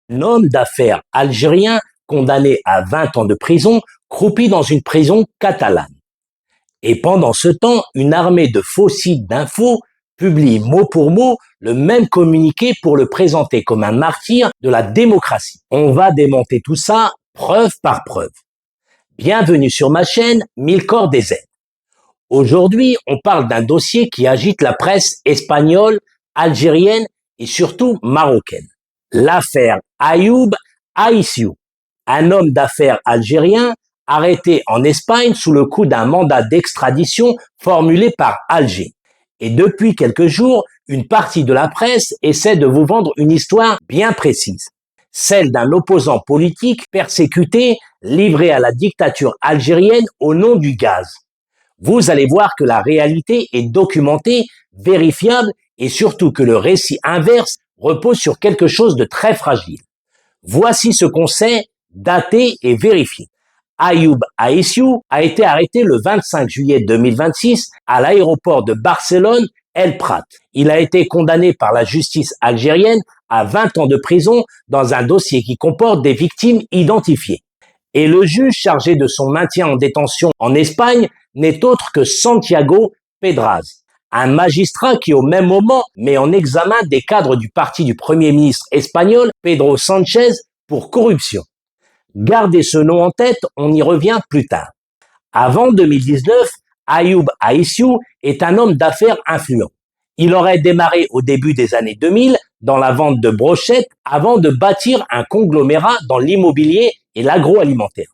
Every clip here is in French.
Un homme d'affaires algérien condamné à 20 ans de prison croupit dans une prison catalane. Et pendant ce temps, une armée de faux sites d'infos publie mot pour mot le même communiqué pour le présenter comme un martyr de la démocratie. On va démonter tout ça preuve par preuve. Bienvenue sur ma chaîne Milkor DZ. Aujourd'hui, on parle d'un dossier qui agite la presse espagnole, algérienne et surtout marocaine. L'affaire Ayoub Aïssiou, un homme d'affaires algérien arrêté en Espagne sous le coup d'un mandat d'extradition formulé par Alger. Et depuis quelques jours, une partie de la presse essaie de vous vendre une histoire bien précise. Celle d'un opposant politique persécuté, livré à la dictature algérienne au nom du gaz. Vous allez voir que la réalité est documentée, vérifiable et surtout que le récit inverse repose sur quelque chose de très fragile. Voici ce qu'on sait, daté et vérifié. Ayoub Aïssiou a été arrêté le 25 juillet 2026 à l'aéroport de Barcelone El Prat. Il a été condamné par la justice algérienne à 20 ans de prison dans un dossier qui comporte des victimes identifiées. Et le juge chargé de son maintien en détention en Espagne n'est autre que Santiago Pedraz, un magistrat qui au même moment met en examen des cadres du parti du Premier ministre espagnol Pedro Sánchez pour corruption. Gardez ce nom en tête, on y revient plus tard. Avant 2019, Ayoub Aïssiou est un homme d'affaires influent. Il aurait démarré au début des années 2000 dans la vente de brochettes avant de bâtir un conglomérat dans l'immobilier et l'agroalimentaire.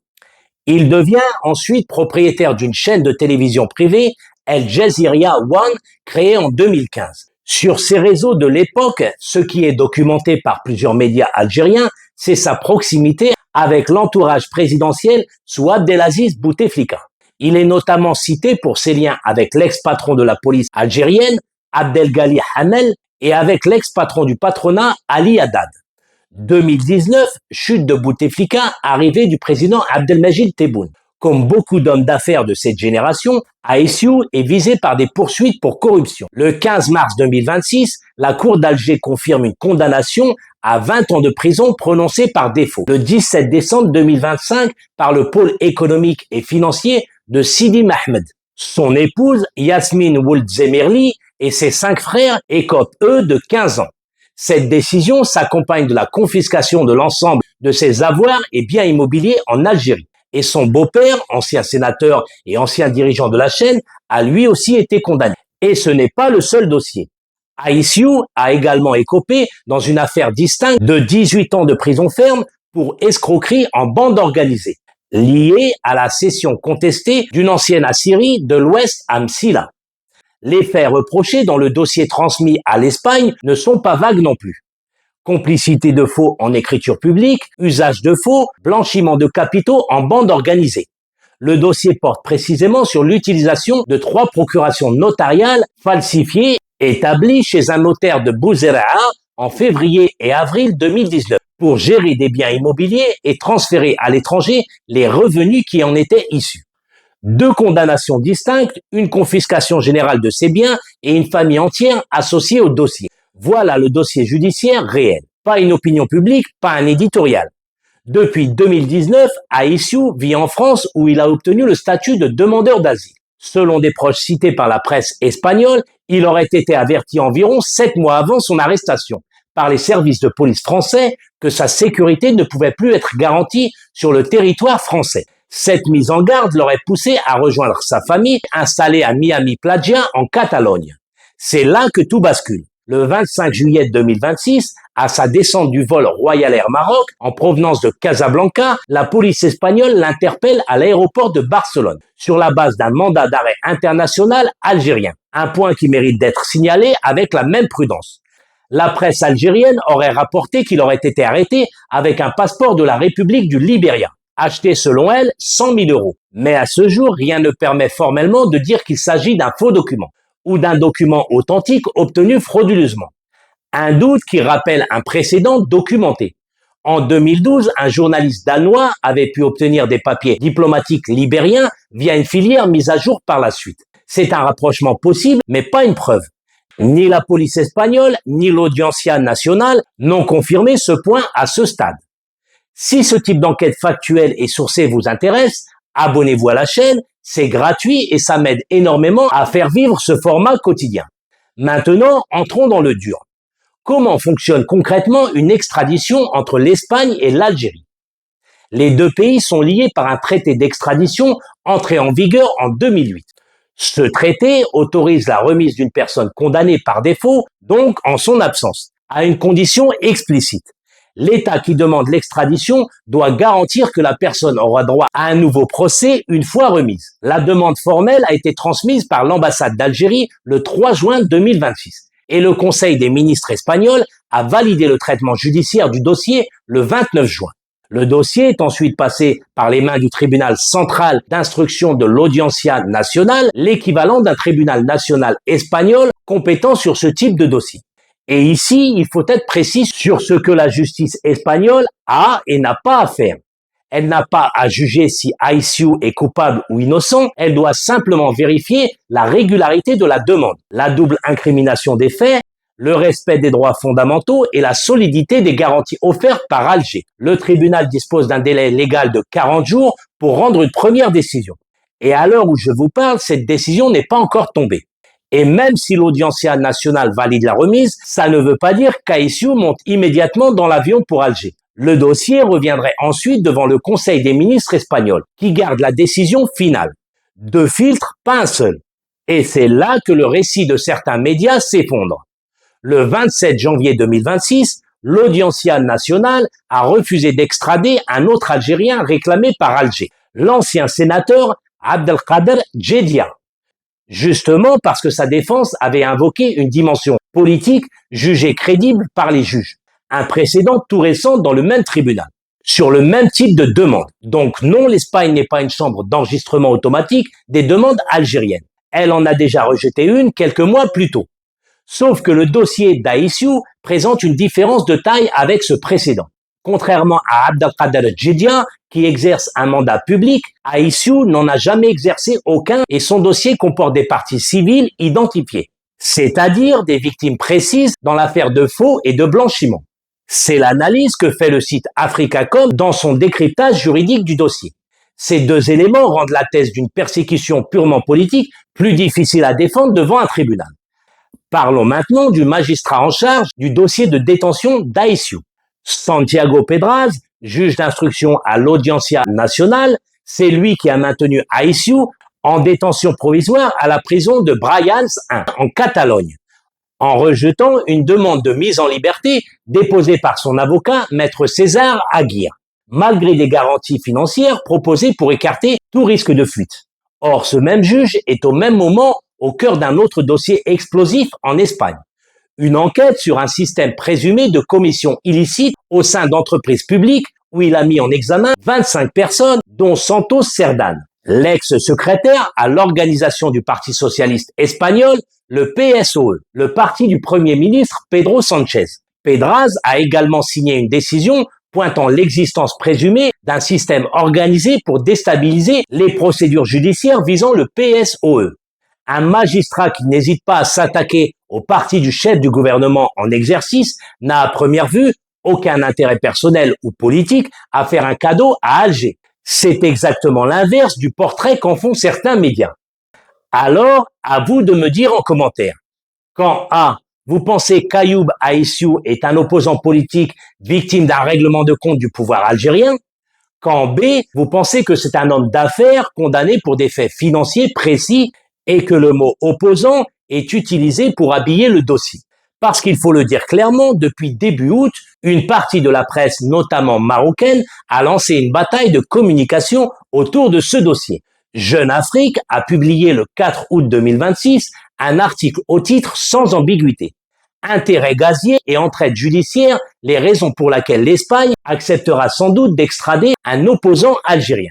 Il devient ensuite propriétaire d'une chaîne de télévision privée, El Jazeera One, créée en 2015. Sur ces réseaux de l'époque, ce qui est documenté par plusieurs médias algériens, c'est sa proximité avec l'entourage présidentiel sous Abdelaziz Bouteflika. Il est notamment cité pour ses liens avec l'ex-patron de la police algérienne, Abdelghali Hamel, et avec l'ex-patron du patronat, Ali Haddad. 2019, chute de Bouteflika, arrivée du président Abdelmajid Tebboune. Comme beaucoup d'hommes d'affaires de cette génération, Aïssiou est visé par des poursuites pour corruption. Le 15 mars 2026, la Cour d'Alger confirme une condamnation à 20 ans de prison prononcée par défaut. Le 17 décembre 2025, par le pôle économique et financier de Sidi Mahmed. Son épouse, Yasmine Ould Zemerli, et ses 5 frères écopent, eux, de 15 ans. Cette décision s'accompagne de la confiscation de l'ensemble de ses avoirs et biens immobiliers en Algérie. Et son beau-père, ancien sénateur et ancien dirigeant de la chaîne, a lui aussi été condamné. Et ce n'est pas le seul dossier. Aïssiou a également écopé dans une affaire distincte de 18 ans de prison ferme pour escroquerie en bande organisée, liée à la cession contestée d'une ancienne Assyrie de l'Ouest à Msila. Les faits reprochés dans le dossier transmis à l'Espagne ne sont pas vagues non plus. Complicité de faux en écriture publique, usage de faux, blanchiment de capitaux en bande organisée. Le dossier porte précisément sur l'utilisation de 3 procurations notariales falsifiées établies chez un notaire de Bouzeraa en février et avril 2019 pour gérer des biens immobiliers et transférer à l'étranger les revenus qui en étaient issus. 2 condamnations distinctes, une confiscation générale de ces biens et une famille entière associée au dossier. Voilà le dossier judiciaire réel. Pas une opinion publique, pas un éditorial. Depuis 2019, Aïssiou vit en France où il a obtenu le statut de demandeur d'asile. Selon des proches cités par la presse espagnole, il aurait été averti environ 7 mois avant son arrestation par les services de police français que sa sécurité ne pouvait plus être garantie sur le territoire français. Cette mise en garde l'aurait poussé à rejoindre sa famille installée à Miami Platja en Catalogne. C'est là que tout bascule. Le 25 juillet 2026, à sa descente du vol Royal Air Maroc en provenance de Casablanca, la police espagnole l'interpelle à l'aéroport de Barcelone sur la base d'un mandat d'arrêt international algérien. Un point qui mérite d'être signalé avec la même prudence. La presse algérienne aurait rapporté qu'il aurait été arrêté avec un passeport de la République du Libéria, acheté selon elle 100 000 €. Mais à ce jour, rien ne permet formellement de dire qu'il s'agit d'un faux document ou d'un document authentique obtenu frauduleusement. Un doute qui rappelle un précédent documenté. En 2012, un journaliste danois avait pu obtenir des papiers diplomatiques libériens via une filière mise à jour par la suite. C'est un rapprochement possible, mais pas une preuve. Ni la police espagnole, ni l'Audiencia nationale n'ont confirmé ce point à ce stade. Si ce type d'enquête factuelle et sourcée vous intéresse, abonnez-vous à la chaîne, c'est gratuit et ça m'aide énormément à faire vivre ce format quotidien. Maintenant, entrons dans le dur. Comment fonctionne concrètement une extradition entre l'Espagne et l'Algérie? Les deux pays sont liés par un traité d'extradition entré en vigueur en 2008. Ce traité autorise la remise d'une personne condamnée par défaut, donc en son absence, à une condition explicite. L'État qui demande l'extradition doit garantir que la personne aura droit à un nouveau procès une fois remise. La demande formelle a été transmise par l'ambassade d'Algérie le 3 juin 2026 et le Conseil des ministres espagnol a validé le traitement judiciaire du dossier le 29 juin. Le dossier est ensuite passé par les mains du tribunal central d'instruction de l'Audiencia nationale, l'équivalent d'un tribunal national espagnol compétent sur ce type de dossier. Et ici, il faut être précis sur ce que la justice espagnole a et n'a pas à faire. Elle n'a pas à juger si Aïssiou est coupable ou innocent, elle doit simplement vérifier la régularité de la demande, la double incrimination des faits, le respect des droits fondamentaux et la solidité des garanties offertes par Alger. Le tribunal dispose d'un délai légal de 40 jours pour rendre une première décision. Et à l'heure où je vous parle, cette décision n'est pas encore tombée. Et même si l'Audiencia nationale valide la remise, ça ne veut pas dire qu'Aïssiou monte immédiatement dans l'avion pour Alger. Le dossier reviendrait ensuite devant le Conseil des ministres espagnol, qui garde la décision finale. 2 filtres, pas un seul. Et c'est là que le récit de certains médias s'effondre. Le 27 janvier 2026, l'Audiencia nationale a refusé d'extrader un autre Algérien réclamé par Alger, l'ancien sénateur Abdelkader Djedia. Justement parce que sa défense avait invoqué une dimension politique jugée crédible par les juges. Un précédent tout récent dans le même tribunal, sur le même type de demande. Donc non, l'Espagne n'est pas une chambre d'enregistrement automatique des demandes algériennes. Elle en a déjà rejeté une quelques mois plus tôt. Sauf que le dossier d'Aïssiou présente une différence de taille avec ce précédent. Contrairement à Abdelkader Djedia, qui exerce un mandat public, Aïssiou n'en a jamais exercé aucun et son dossier comporte des parties civiles identifiées, c'est-à-dire des victimes précises dans l'affaire de faux et de blanchiment. C'est l'analyse que fait le site Africacom dans son décryptage juridique du dossier. Ces 2 éléments rendent la thèse d'une persécution purement politique plus difficile à défendre devant un tribunal. Parlons maintenant du magistrat en charge du dossier de détention d'Aïssiou. Santiago Pedraz, juge d'instruction à l'Audiencia nationale, c'est lui qui a maintenu Aïssiou en détention provisoire à la prison de Brians 1 en Catalogne, en rejetant une demande de mise en liberté déposée par son avocat, maître César Aguirre, malgré des garanties financières proposées pour écarter tout risque de fuite. Or, ce même juge est au même moment au cœur d'un autre dossier explosif en Espagne. Une enquête sur un système présumé de commission illicite au sein d'entreprises publiques où il a mis en examen 25 personnes, dont Santos Cerdán, l'ex-secrétaire à l'organisation du Parti socialiste espagnol, le PSOE, le parti du Premier ministre Pedro Sánchez. Pedraz a également signé une décision pointant l'existence présumée d'un système organisé pour déstabiliser les procédures judiciaires visant le PSOE. Un magistrat qui n'hésite pas à s'attaquer au parti du chef du gouvernement en exercice n'a à première vue aucun intérêt personnel ou politique à faire un cadeau à Alger. C'est exactement l'inverse du portrait qu'en font certains médias. Alors, à vous de me dire en commentaire. Quand A, vous pensez qu'Ayoub Aïssiou est un opposant politique victime d'un règlement de compte du pouvoir algérien, quand B, vous pensez que c'est un homme d'affaires condamné pour des faits financiers précis et que le mot opposant est utilisé pour habiller le dossier. Parce qu'il faut le dire clairement, depuis début août, une partie de la presse, notamment marocaine, a lancé une bataille de communication autour de ce dossier. Jeune Afrique a publié le 4 août 2026 un article au titre sans ambiguïté. Intérêt gazier et entraide judiciaire, les raisons pour lesquelles l'Espagne acceptera sans doute d'extrader un opposant algérien.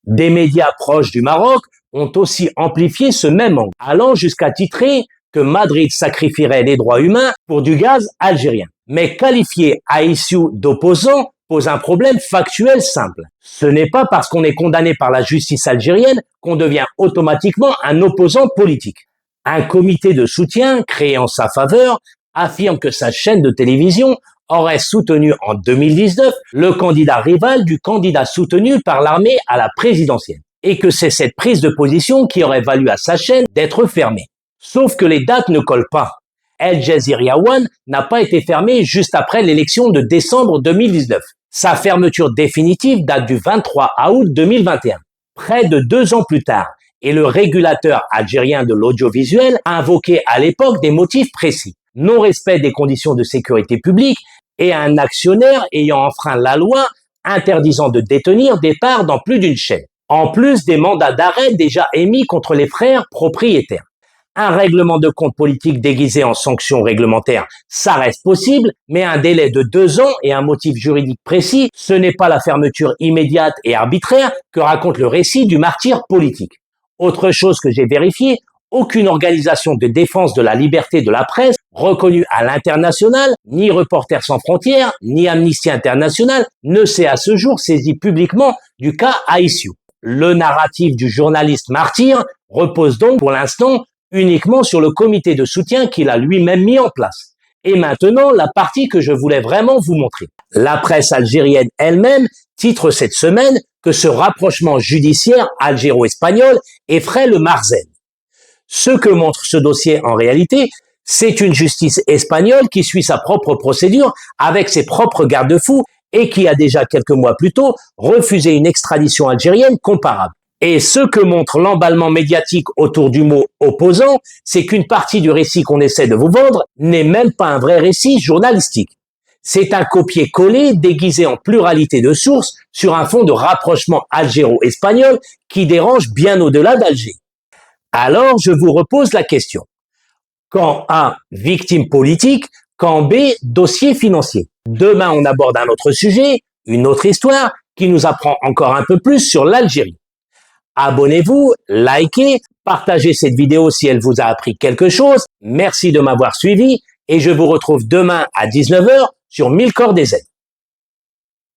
Des médias proches du Maroc ont aussi amplifié ce même angle, allant jusqu'à titrer que Madrid sacrifierait les droits humains pour du gaz algérien. Mais qualifier Aïssiou d'opposant pose un problème factuel simple. Ce n'est pas parce qu'on est condamné par la justice algérienne qu'on devient automatiquement un opposant politique. Un comité de soutien créé en sa faveur affirme que sa chaîne de télévision aurait soutenu en 2019 le candidat rival du candidat soutenu par l'armée à la présidentielle et que c'est cette prise de position qui aurait valu à sa chaîne d'être fermée. Sauf que les dates ne collent pas. Al Jazeera One n'a pas été fermée juste après l'élection de décembre 2019. Sa fermeture définitive date du 23 août 2021, près de 2 ans plus tard, et le régulateur algérien de l'audiovisuel a invoqué à l'époque des motifs précis. Non-respect des conditions de sécurité publique et un actionnaire ayant enfreint la loi interdisant de détenir des parts dans plus d'une chaîne, en plus des mandats d'arrêt déjà émis contre les frères propriétaires. Un règlement de compte politique déguisé en sanction réglementaire, ça reste possible, mais un délai de 2 ans et un motif juridique précis, ce n'est pas la fermeture immédiate et arbitraire que raconte le récit du martyr politique. Autre chose que j'ai vérifié, aucune organisation de défense de la liberté de la presse reconnue à l'international, ni Reporters sans frontières, ni Amnesty International ne s'est à ce jour saisi publiquement du cas Aïssiou. Le narratif du journaliste martyr repose donc pour l'instant uniquement sur le comité de soutien qu'il a lui-même mis en place. Et maintenant, la partie que je voulais vraiment vous montrer. La presse algérienne elle-même titre cette semaine que ce rapprochement judiciaire algéro-espagnol effraie le Marzen. Ce que montre ce dossier en réalité, c'est une justice espagnole qui suit sa propre procédure avec ses propres garde-fous et qui a déjà quelques mois plus tôt refusé une extradition algérienne comparable. Et ce que montre l'emballement médiatique autour du mot opposant, c'est qu'une partie du récit qu'on essaie de vous vendre n'est même pas un vrai récit journalistique. C'est un copier-coller déguisé en pluralité de sources sur un fond de rapprochement algéro-espagnol qui dérange bien au-delà d'Alger. Alors, je vous repose la question. Quand A, victime politique, quand B, dossier financier. Demain, on aborde un autre sujet, une autre histoire qui nous apprend encore un peu plus sur l'Algérie. Abonnez-vous, likez, partagez cette vidéo si elle vous a appris quelque chose. Merci de m'avoir suivi et je vous retrouve demain à 19h sur 1000 corps des Z.